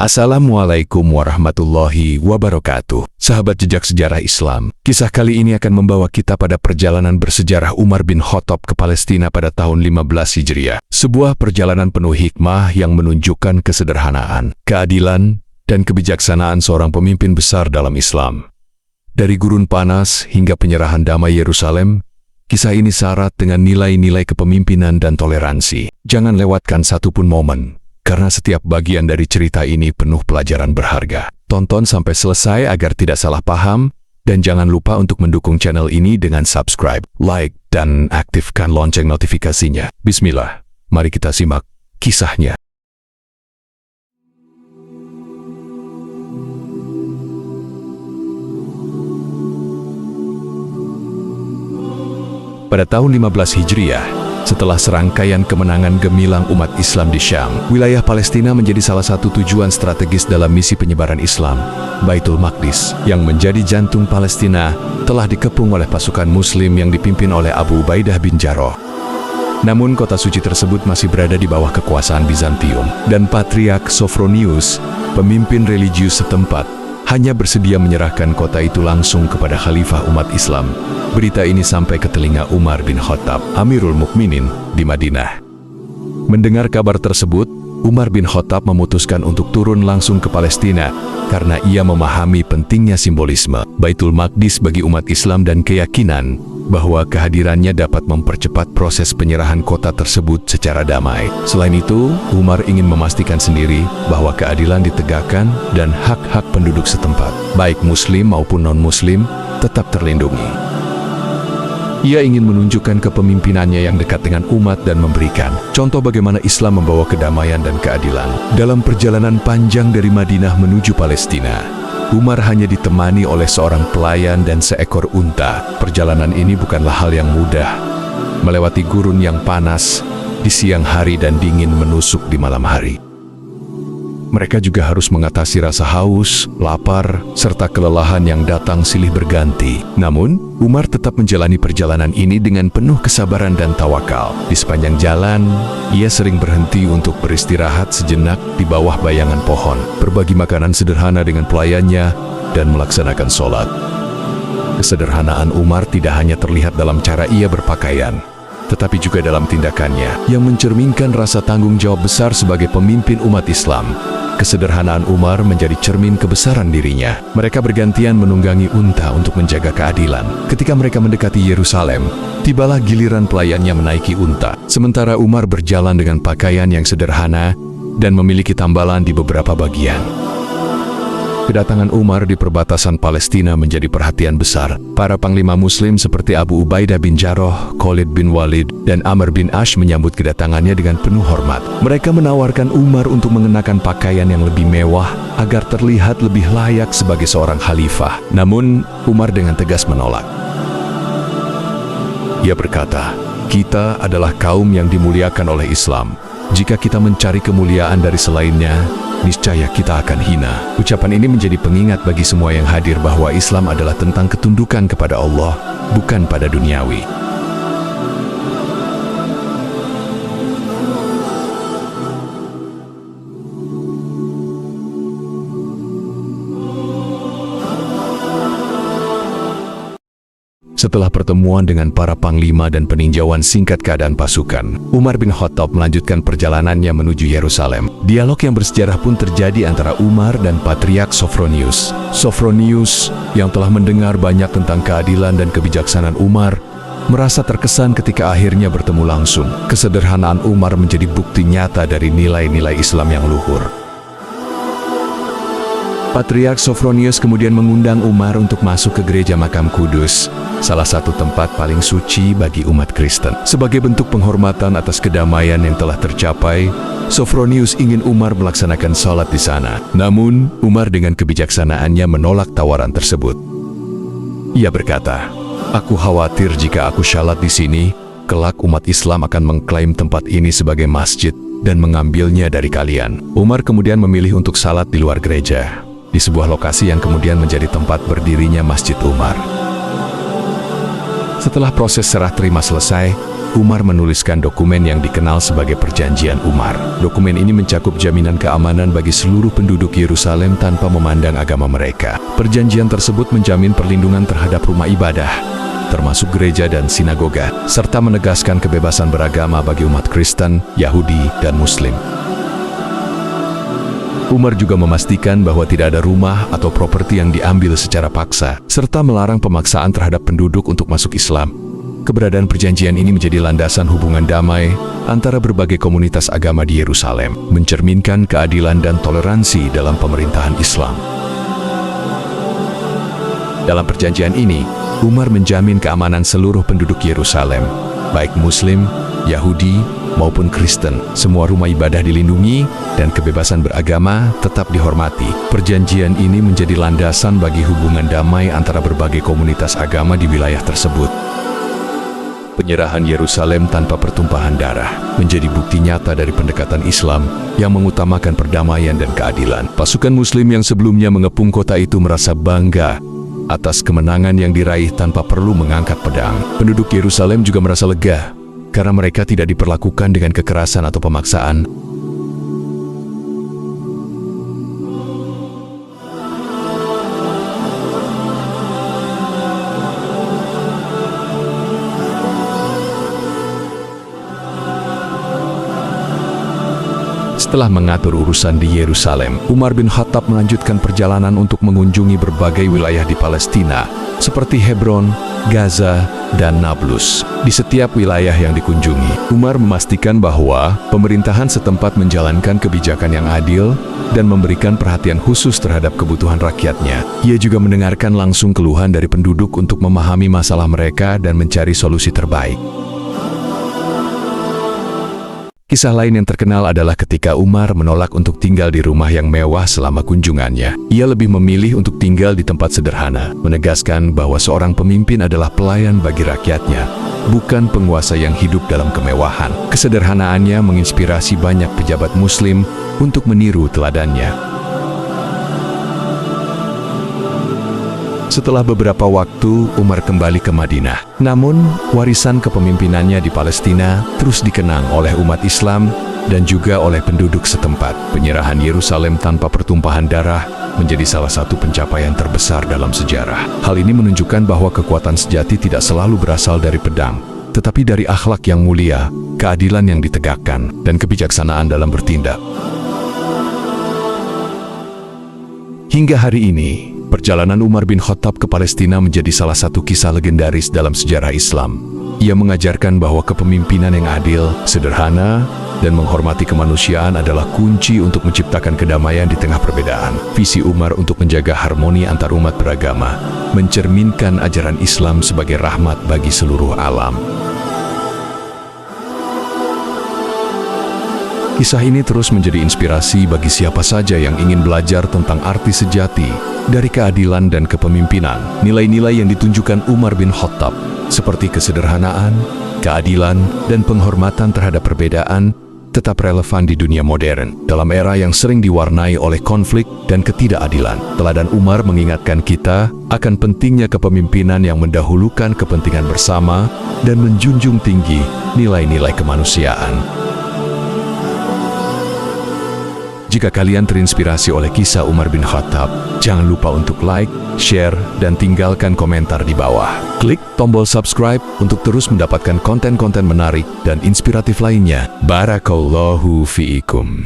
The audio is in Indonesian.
Assalamualaikum warahmatullahi wabarakatuh. Sahabat jejak sejarah Islam, kisah kali ini akan membawa kita pada perjalanan bersejarah Umar bin Khattab ke Palestina pada tahun 15 Hijriah. Sebuah perjalanan penuh hikmah yang menunjukkan kesederhanaan, keadilan, dan kebijaksanaan seorang pemimpin besar dalam Islam. Dari gurun panas hingga penyerahan damai Yerusalem, kisah ini syarat dengan nilai-nilai kepemimpinan dan toleransi. Jangan lewatkan satupun momen, karena setiap bagian dari cerita ini penuh pelajaran berharga. Tonton sampai selesai agar tidak salah paham, dan jangan lupa untuk mendukung channel ini dengan subscribe, like, dan aktifkan lonceng notifikasinya. Bismillah, mari kita simak kisahnya. Pada tahun 15 Hijriah, setelah serangkaian kemenangan gemilang umat Islam di Syam, wilayah Palestina menjadi salah satu tujuan strategis dalam misi penyebaran Islam. Baitul Maqdis, yang menjadi jantung Palestina, telah dikepung oleh pasukan Muslim yang dipimpin oleh Abu Ubaidah bin Jarrah. Namun kota suci tersebut masih berada di bawah kekuasaan Bizantium, dan Patriark Sophronius, pemimpin religius setempat, hanya bersedia menyerahkan kota itu langsung kepada Khalifah umat Islam. Berita ini sampai ke telinga Umar bin Khattab, Amirul Mukminin, di Madinah. Mendengar kabar tersebut, Umar bin Khattab memutuskan untuk turun langsung ke Palestina karena ia memahami pentingnya simbolisme Baitul Maqdis bagi umat Islam dan keyakinan bahwa kehadirannya dapat mempercepat proses penyerahan kota tersebut secara damai. Selain itu, Umar ingin memastikan sendiri bahwa keadilan ditegakkan dan hak-hak penduduk setempat, baik Muslim maupun non-Muslim, tetap terlindungi. Ia ingin menunjukkan kepemimpinannya yang dekat dengan umat dan memberikan contoh bagaimana Islam membawa kedamaian dan keadilan. Dalam perjalanan panjang dari Madinah menuju Palestina, Umar hanya ditemani oleh seorang pelayan dan seekor unta. Perjalanan ini bukanlah hal yang mudah. Melewati gurun yang panas di siang hari dan dingin menusuk di malam hari. Mereka juga harus mengatasi rasa haus, lapar, serta kelelahan yang datang silih berganti. Namun, Umar tetap menjalani perjalanan ini dengan penuh kesabaran dan tawakal. Di sepanjang jalan, ia sering berhenti untuk beristirahat sejenak di bawah bayangan pohon, berbagi makanan sederhana dengan pelayannya, dan melaksanakan sholat. Kesederhanaan Umar tidak hanya terlihat dalam cara ia berpakaian, tetapi juga dalam tindakannya yang mencerminkan rasa tanggung jawab besar sebagai pemimpin umat Islam. Kesederhanaan Umar menjadi cermin kebesaran dirinya. Mereka bergantian menunggangi unta untuk menjaga keadilan. Ketika mereka mendekati Yerusalem, tibalah giliran pelayannya menaiki unta. Sementara Umar berjalan dengan pakaian yang sederhana dan memiliki tambalan di beberapa bagian. Kedatangan Umar di perbatasan Palestina menjadi perhatian besar. Para panglima Muslim seperti Abu Ubaidah bin Jarrah, Khalid bin Walid, dan Amr bin Ash menyambut kedatangannya dengan penuh hormat. Mereka menawarkan Umar untuk mengenakan pakaian yang lebih mewah agar terlihat lebih layak sebagai seorang khalifah. Namun, Umar dengan tegas menolak. Ia berkata, "Kita adalah kaum yang dimuliakan oleh Islam. Jika kita mencari kemuliaan dari selainnya, niscaya kita akan hina." Ucapan ini menjadi pengingat bagi semua yang hadir bahwa Islam adalah tentang ketundukan kepada Allah, bukan pada duniawi. Setelah pertemuan dengan para panglima dan peninjauan singkat keadaan pasukan, Umar bin Khattab melanjutkan perjalanannya menuju Yerusalem. Dialog yang bersejarah pun terjadi antara Umar dan Patriark Sophronius. Sophronius, yang telah mendengar banyak tentang keadilan dan kebijaksanaan Umar, merasa terkesan ketika akhirnya bertemu langsung. Kesederhanaan Umar menjadi bukti nyata dari nilai-nilai Islam yang luhur. Patriark Sophronius kemudian mengundang Umar untuk masuk ke gereja Makam Kudus, salah satu tempat paling suci bagi umat Kristen. Sebagai bentuk penghormatan atas kedamaian yang telah tercapai, Sophronius ingin Umar melaksanakan sholat di sana. Namun, Umar dengan kebijaksanaannya menolak tawaran tersebut. Ia berkata, "Aku khawatir jika aku sholat di sini, kelak umat Islam akan mengklaim tempat ini sebagai masjid dan mengambilnya dari kalian." Umar kemudian memilih untuk sholat di luar gereja, di sebuah lokasi yang kemudian menjadi tempat berdirinya Masjid Umar. Setelah proses serah terima selesai, Umar menuliskan dokumen yang dikenal sebagai Perjanjian Umar. Dokumen ini mencakup jaminan keamanan bagi seluruh penduduk Yerusalem tanpa memandang agama mereka. Perjanjian tersebut menjamin perlindungan terhadap rumah ibadah, termasuk gereja dan sinagoga, serta menegaskan kebebasan beragama bagi umat Kristen, Yahudi, dan Muslim. Umar juga memastikan bahwa tidak ada rumah atau properti yang diambil secara paksa, serta melarang pemaksaan terhadap penduduk untuk masuk Islam. Keberadaan perjanjian ini menjadi landasan hubungan damai antara berbagai komunitas agama di Yerusalem, mencerminkan keadilan dan toleransi dalam pemerintahan Islam. Dalam perjanjian ini, Umar menjamin keamanan seluruh penduduk Yerusalem, baik Muslim, Yahudi, maupun Kristen. Semua rumah ibadah dilindungi dan kebebasan beragama tetap dihormati. Perjanjian ini menjadi landasan bagi hubungan damai antara berbagai komunitas agama di wilayah tersebut. Penyerahan Yerusalem tanpa pertumpahan darah menjadi bukti nyata dari pendekatan Islam yang mengutamakan perdamaian dan keadilan. Pasukan Muslim yang sebelumnya mengepung kota itu merasa bangga atas kemenangan yang diraih tanpa perlu mengangkat pedang. Penduduk Yerusalem juga merasa lega karena mereka tidak diperlakukan dengan kekerasan atau pemaksaan. Setelah mengatur urusan di Yerusalem, Umar bin Khattab melanjutkan perjalanan untuk mengunjungi berbagai wilayah di Palestina, seperti Hebron, Gaza, dan Nablus. Di setiap wilayah yang dikunjungi, Umar memastikan bahwa pemerintahan setempat menjalankan kebijakan yang adil dan memberikan perhatian khusus terhadap kebutuhan rakyatnya. Ia juga mendengarkan langsung keluhan dari penduduk untuk memahami masalah mereka dan mencari solusi terbaik. Kisah lain yang terkenal adalah ketika Umar menolak untuk tinggal di rumah yang mewah selama kunjungannya. Ia lebih memilih untuk tinggal di tempat sederhana, menegaskan bahwa seorang pemimpin adalah pelayan bagi rakyatnya, bukan penguasa yang hidup dalam kemewahan. Kesederhanaannya menginspirasi banyak pejabat Muslim untuk meniru teladannya. Setelah beberapa waktu, Umar kembali ke Madinah. Namun, warisan kepemimpinannya di Palestina terus dikenang oleh umat Islam dan juga oleh penduduk setempat. Penyerahan Yerusalem tanpa pertumpahan darah menjadi salah satu pencapaian terbesar dalam sejarah. Hal ini menunjukkan bahwa kekuatan sejati tidak selalu berasal dari pedang, tetapi dari akhlak yang mulia, keadilan yang ditegakkan, dan kebijaksanaan dalam bertindak. Hingga hari ini, perjalanan Umar bin Khattab ke Palestina menjadi salah satu kisah legendaris dalam sejarah Islam. Ia mengajarkan bahwa kepemimpinan yang adil, sederhana, dan menghormati kemanusiaan adalah kunci untuk menciptakan kedamaian di tengah perbedaan. Visi Umar untuk menjaga harmoni antar umat beragama mencerminkan ajaran Islam sebagai rahmat bagi seluruh alam. Kisah ini terus menjadi inspirasi bagi siapa saja yang ingin belajar tentang arti sejati dari keadilan dan kepemimpinan. Nilai-nilai yang ditunjukkan Umar bin Khattab, seperti kesederhanaan, keadilan, dan penghormatan terhadap perbedaan, tetap relevan di dunia modern. Dalam era yang sering diwarnai oleh konflik dan ketidakadilan, teladan Umar mengingatkan kita akan pentingnya kepemimpinan yang mendahulukan kepentingan bersama dan menjunjung tinggi nilai-nilai kemanusiaan. Jika kalian terinspirasi oleh kisah Umar bin Khattab, jangan lupa untuk like, share, dan tinggalkan komentar di bawah. Klik tombol subscribe untuk terus mendapatkan konten-konten menarik dan inspiratif lainnya. Barakallahu fiikum.